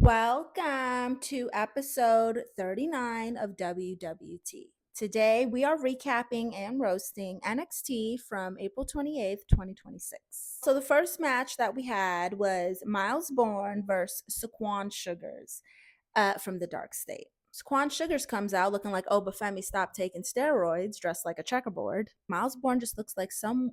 Welcome to episode 39 of WWT. Today we are recapping and roasting NXT from April 28th, 2026. So the first match that we had was Miles Bourne versus Saquon Sugars from the Dark State. Saquon Sugars comes out looking like Obafemi stopped taking steroids, dressed like a checkerboard. Miles Bourne just looks like some,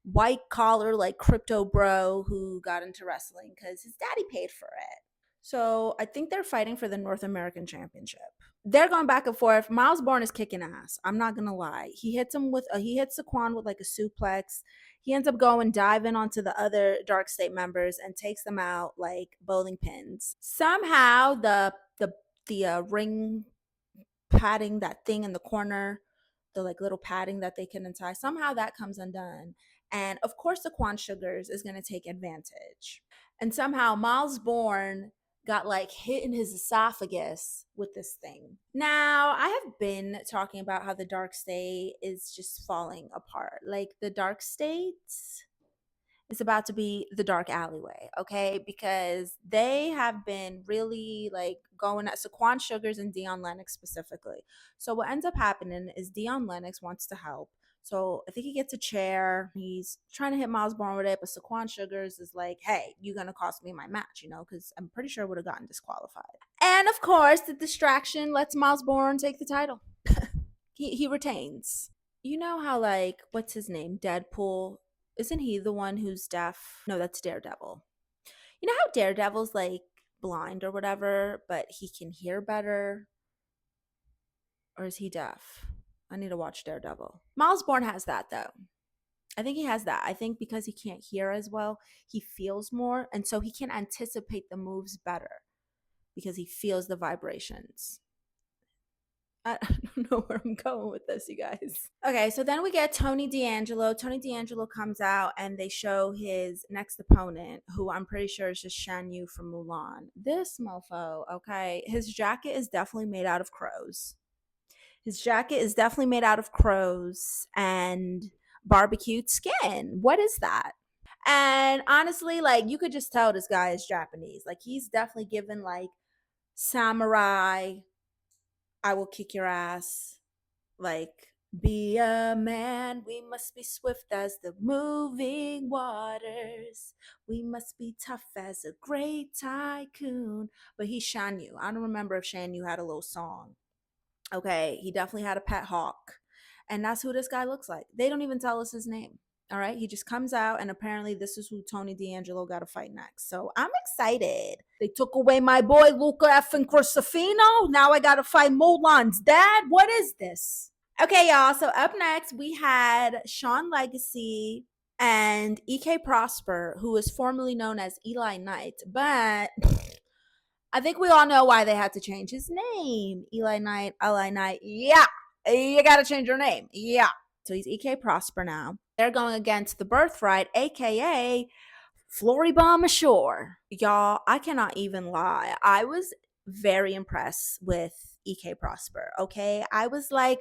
white collar, like crypto bro who got into wrestling because his daddy paid for it. So I think they're fighting for the North American Championship. They're going back and forth. Miles Bourne is kicking ass. I'm not gonna lie. He hits Saquon with like a suplex. He ends up going diving onto the other Dark State members and takes them out like bowling pins. Somehow the ring padding, that thing in the corner, the like little padding that they can untie, somehow that comes undone. And of course, the Quan Sugars is going to take advantage. And somehow Miles Bourne got like hit in his esophagus with this thing. Now, I have been talking about how the Dark State is just falling apart. Like the Dark State is about to be the dark alleyway, okay? Because they have been really like going at Saquon Sugars and Dion Lennox specifically. So what ends up happening is Dion Lennox wants to help. So I think he gets a chair. He's trying to hit Miles Bourne with it, but Saquon Sugars is like, "Hey, you're gonna cost me my match," because I'm pretty sure I would have gotten disqualified. And of course, the distraction lets Miles Bourne take the title. He retains. You know how like what's his name? Deadpool, isn't he the one who's deaf? No, that's Daredevil. You know how Daredevil's like blind or whatever, but he can hear better? Or is he deaf? I need to watch Daredevil. Miles Bourne has that though. I think he has that. I think because he can't hear as well, he feels more. And so he can anticipate the moves better because he feels the vibrations. I don't know where I'm going with this, you guys. Okay, so then we get Tony D'Angelo. Tony D'Angelo comes out and they show his next opponent, who I'm pretty sure is just Shan Yu from Mulan. This mofo, okay, his jacket is definitely made out of crows. His jacket is definitely made out of crows and barbecued skin. What is that? And honestly, like you could just tell this guy is Japanese. Like he's definitely given like samurai, I will kick your ass. Like, be a man, we must be swift as the moving waters. We must be tough as a great tycoon. But he's Shan Yu. I don't remember if Shan Yu had a little song. Okay, he definitely had a pet hawk. And that's who this guy looks like. They don't even tell us his name. All right, he just comes out, and apparently, this is who Tony D'Angelo got to fight next. So I'm excited. They took away my boy Luca effing Crucifino. Now I got to fight Mulan's dad. What is this? Okay, y'all. So up next, we had Sean Legacy and EK Prosper, who is formerly known as Eli Knight, but I think we all know why they had to change his name. Eli Knight, Eli Knight. Yeah, you got to change your name. Yeah. So he's EK Prosper now. They're going against the Birthright, aka Floribama Shore. Y'all, I cannot even lie. I was very impressed with EK Prosper. Okay. I was like,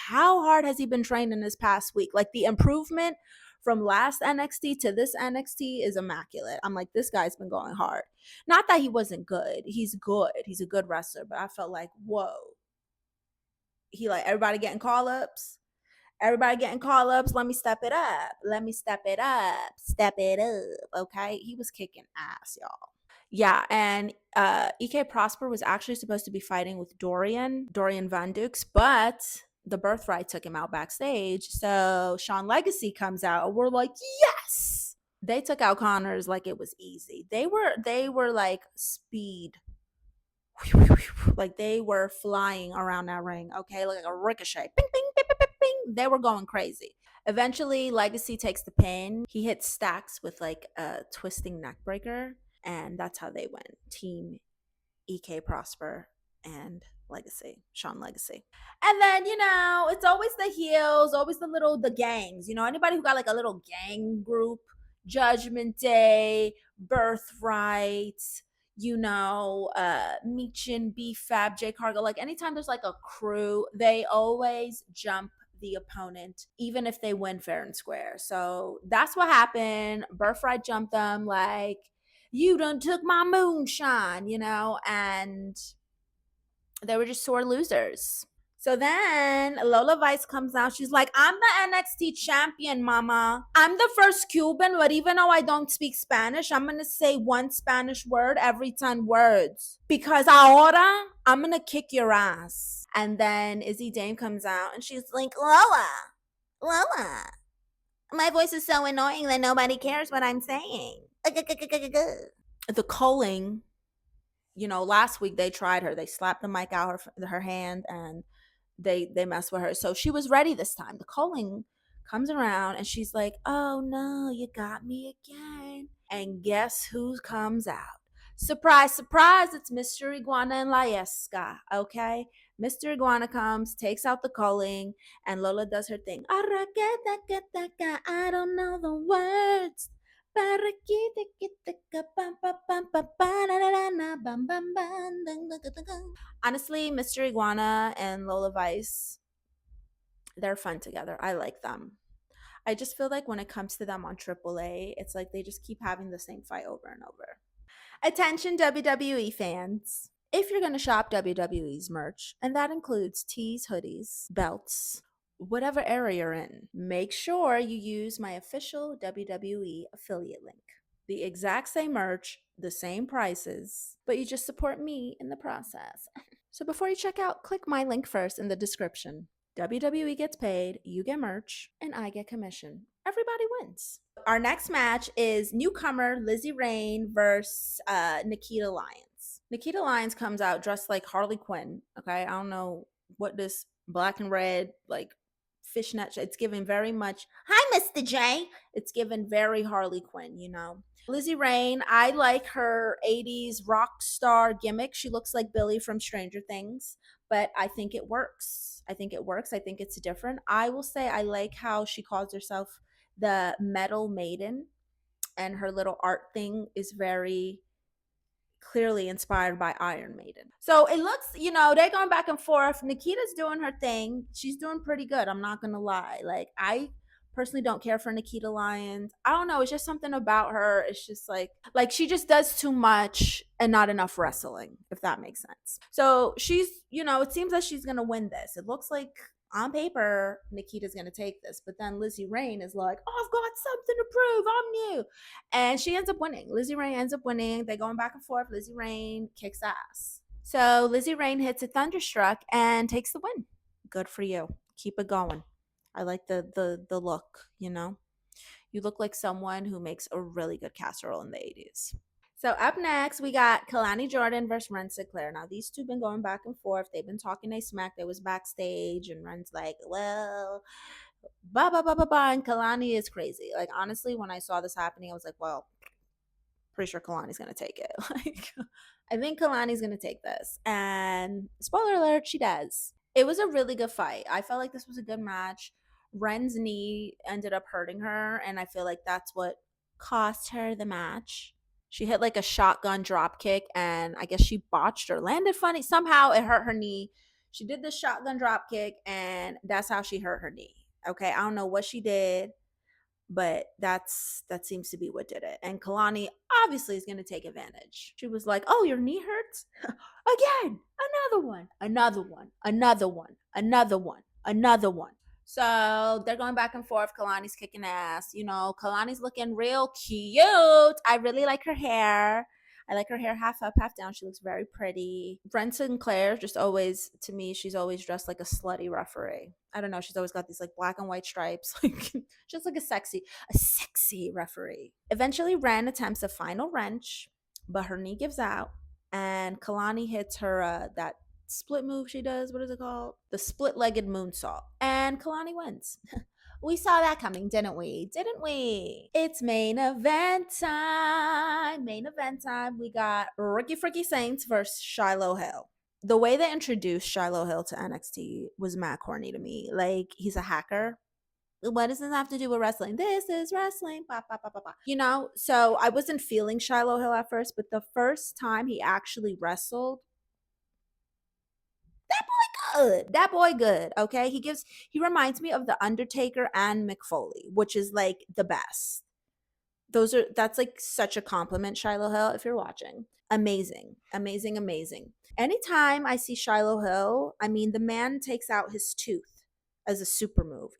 how hard has he been training this past week? Like the improvement from last NXT to this NXT is immaculate. I'm like, this guy's been going hard. Not that he wasn't good. He's good. He's a good wrestler, but I felt like, whoa. He like everybody getting call ups. Everybody getting call ups. Let me step it up. Let me step it up. Step it up. Okay. He was kicking ass, y'all. Yeah, and EK Prosper was actually supposed to be fighting with Dorian Van Dukes, but the Birthright took him out backstage. So Sean Legacy comes out, and we're like, yes! They took out Connors like it was easy. They were like speed. Like they were flying around that ring, okay? Like a ricochet. Bing, bing, bing, bing, bing, bing. They were going crazy. Eventually, Legacy takes the pin. He hits Stacks with like a twisting neck breaker. And that's how they went. Team EK Prosper and Legacy, Sean Legacy. And then, it's always the heels, always the gangs. Anybody who got like a little gang group, Judgment Day, Birthright, Meechin, B-Fab, J Cargo. Like anytime there's like a crew, they always jump the opponent, even if they win fair and square. So that's what happened. Birthright jumped them like You done took my moonshine, and they were just sore losers. So then Lola Vice comes out. She's like, I'm the NXT champion, mama. I'm the first Cuban, but even though I don't speak Spanish, I'm going to say one Spanish word every 10 words. Because ahora, I'm going to kick your ass. And then Izzy Dame comes out and she's like, Lola, my voice is so annoying that nobody cares what I'm saying. The calling, last week they tried her. They slapped the mic out her hand and they messed with her. So she was ready this time. The calling comes around and she's like, oh no, you got me again. And guess who comes out? Surprise, surprise, it's Mr. Iguana and Laesca, okay? Mr. Iguana comes, takes out the calling, and Lola does her thing. I don't know the words. Honestly, Mr. Iguana and Lola Vice, they're fun together. I like them. I just feel like when it comes to them on AAA, it's like they just keep having the same fight over and over. Attention, WWE fans. If you're going to shop WWE's merch, and that includes tees, hoodies, belts, whatever area you're in, make sure you use my official WWE affiliate link. The exact same merch, the same prices, but you just support me in the process. So before you check out, click my link first in the description. WWE gets paid, you get merch, and I get commission. Everybody wins. Our next match is newcomer Lizzie Rain versus Nikita Lyons. Nikita Lyons comes out dressed like Harley Quinn. Okay, I don't know what this black and red like fishnet. It's given very much. Hi, Mr. J. It's given very Harley Quinn. Lizzie Rain. I like her '80s rock star gimmick. She looks like Billy from Stranger Things, but I think it works. I think it's different. I will say I like how she calls herself the Metal Maiden, and her little art thing is very clearly inspired by Iron Maiden. So it looks, they're going back and forth. Nikita's doing her thing. She's doing pretty good. I'm not going to lie. Like, I personally don't care for Nikita Lyons. I don't know. It's just something about her. It's just like she just does too much and not enough wrestling, if that makes sense. So she's, it seems like she's going to win this. It looks like on paper, Nikita's going to take this. But then Lizzie Rain is like, oh, I've got something to prove. I'm new. And she ends up winning. Lizzie Rain ends up winning. They're going back and forth. Lizzie Rain kicks ass. So Lizzie Rain hits a Thunderstruck and takes the win. Good for you. Keep it going. I like the look, You look like someone who makes a really good casserole in the 80s. So up next, we got Kalani Jordan versus Ren Sinclair. Now, these two been going back and forth. They've been talking they smack. They was backstage, and Ren's like, well, ba ba ba ba ba. And Kalani is crazy. Like, honestly, when I saw this happening, I was like, well, pretty sure Kalani's going to take it. Like, I think Kalani's going to take this. And spoiler alert, she does. It was a really good fight. I felt like this was a good match. Ren's knee ended up hurting her, and I feel like that's what cost her the match. She hit like a shotgun drop kick, and I guess she botched or landed funny. Somehow it hurt her knee. She did the shotgun drop kick, and that's how she hurt her knee. Okay, I don't know what she did, but that seems to be what did it. And Kalani obviously is going to take advantage. She was like, "Oh, your knee hurts again? Another one, another one, another one, another one, another one." So they're going back and forth. Kalani's kicking ass. Kalani's looking real cute. I really like her hair. I like her hair half up, half down. She looks very pretty. Ren Sinclair, just always, to me, she's always dressed like a slutty referee. I don't know. She's always got these like black and white stripes. Like, just like a sexy referee. Eventually, Ren attempts a final wrench, but her knee gives out. And Kalani hits her, that split move she does. What is it called? The split-legged moonsault. And Kalani wins. We saw that coming, didn't we? Didn't we? It's main event time. Main event time. We got Ricky Fricky Saints versus Shiloh Hill. The way they introduced Shiloh Hill to NXT was mad corny to me. Like, he's a hacker. What does this have to do with wrestling? This is wrestling. Bah, bah, bah, bah, bah. So I wasn't feeling Shiloh Hill at first, but the first time he actually wrestled, that boy good. Okay, he reminds me of the Undertaker and Mick Foley, which is like the best. That's like such a compliment, Shiloh Hill, if you're watching. Amazing, amazing, amazing. Anytime I see Shiloh Hill, I mean, the man takes out his tooth as a super move.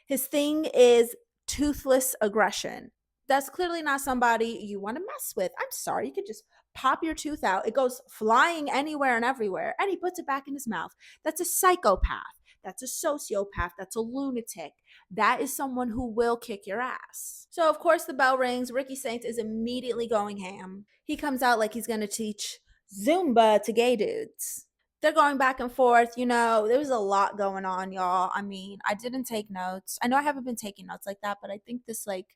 His thing is toothless aggression. That's clearly not somebody you want to mess with. I'm sorry, you could just pop your tooth out. It goes flying anywhere and everywhere, and he puts it back in his mouth. That's a psychopath. That's a sociopath. That's a lunatic. That is someone who will kick your ass. So, of course, the bell rings. Ricky Saints is immediately going ham. He comes out like he's going to teach Zumba to gay dudes. They're going back and forth. There was a lot going on, y'all. I mean, I didn't take notes. I know I haven't been taking notes like that, but I think this, like,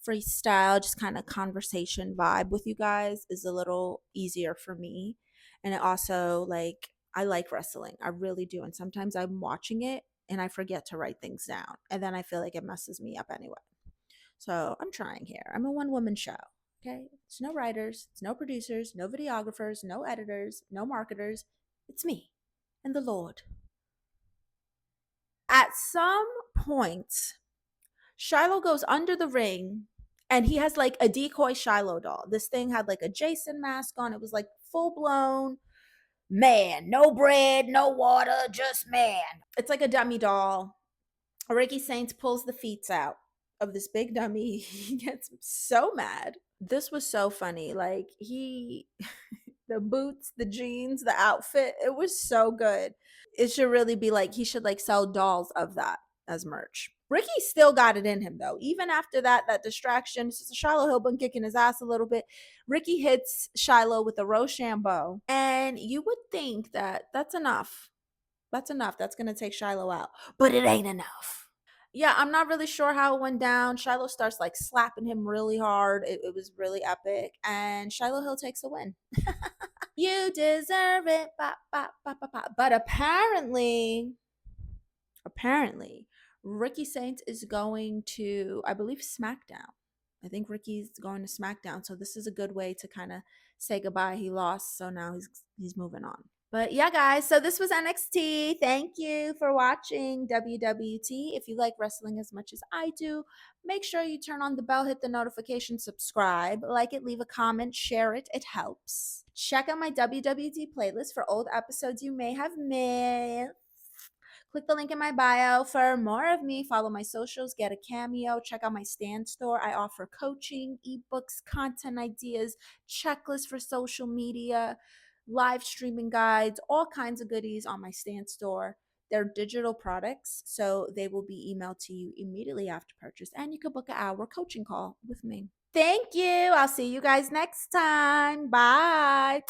freestyle, just kind of conversation vibe with you guys is a little easier for me. And it also, like, I like wrestling. I really do. And sometimes I'm watching it and I forget to write things down. And then I feel like it messes me up anyway. So I'm trying here. I'm a one woman show. Okay. It's no writers, it's no producers, no videographers, no editors, no marketers. It's me and the Lord. At some point, Shiloh goes under the ring and he has like a decoy Shiloh doll. This thing had like a Jason mask on. It was like full blown man, no bread, no water, just man. It's like a dummy doll. Ricky Saints pulls the feet out of this big dummy. He gets so mad. This was so funny. Like, the boots, the jeans, the outfit, it was so good. It should really be like, he should like sell dolls of that as merch. Ricky still got it in him though. Even after that distraction, it's just Shiloh Hill been kicking his ass a little bit. Ricky hits Shiloh with a Rochambeau, and you would think that that's enough. That's enough. That's gonna take Shiloh out, but it ain't enough. Yeah, I'm not really sure how it went down. Shiloh starts like slapping him really hard. It was really epic, and Shiloh Hill takes a win. You deserve it. Bop, bop, bop, bop, bop. But apparently, Ricky Saints is going to, I believe, SmackDown. I think Ricky's going to SmackDown, so this is a good way to kind of say goodbye. He lost, so now he's moving on. But yeah, guys, so this was NXT. Thank you for watching WWT. If you like wrestling as much as I do, make sure you turn on the bell, hit the notification, subscribe, like it, leave a comment, share it. It helps. Check out my WWT playlist for old episodes you may have missed. Click the link in my bio for more of me. Follow my socials, get a cameo, check out my stand store. I offer coaching, ebooks, content ideas, checklists for social media, live streaming guides, all kinds of goodies on my stand store. They're digital products, so they will be emailed to you immediately after purchase, and you can book an hour coaching call with me. Thank you. I'll see you guys next time. Bye.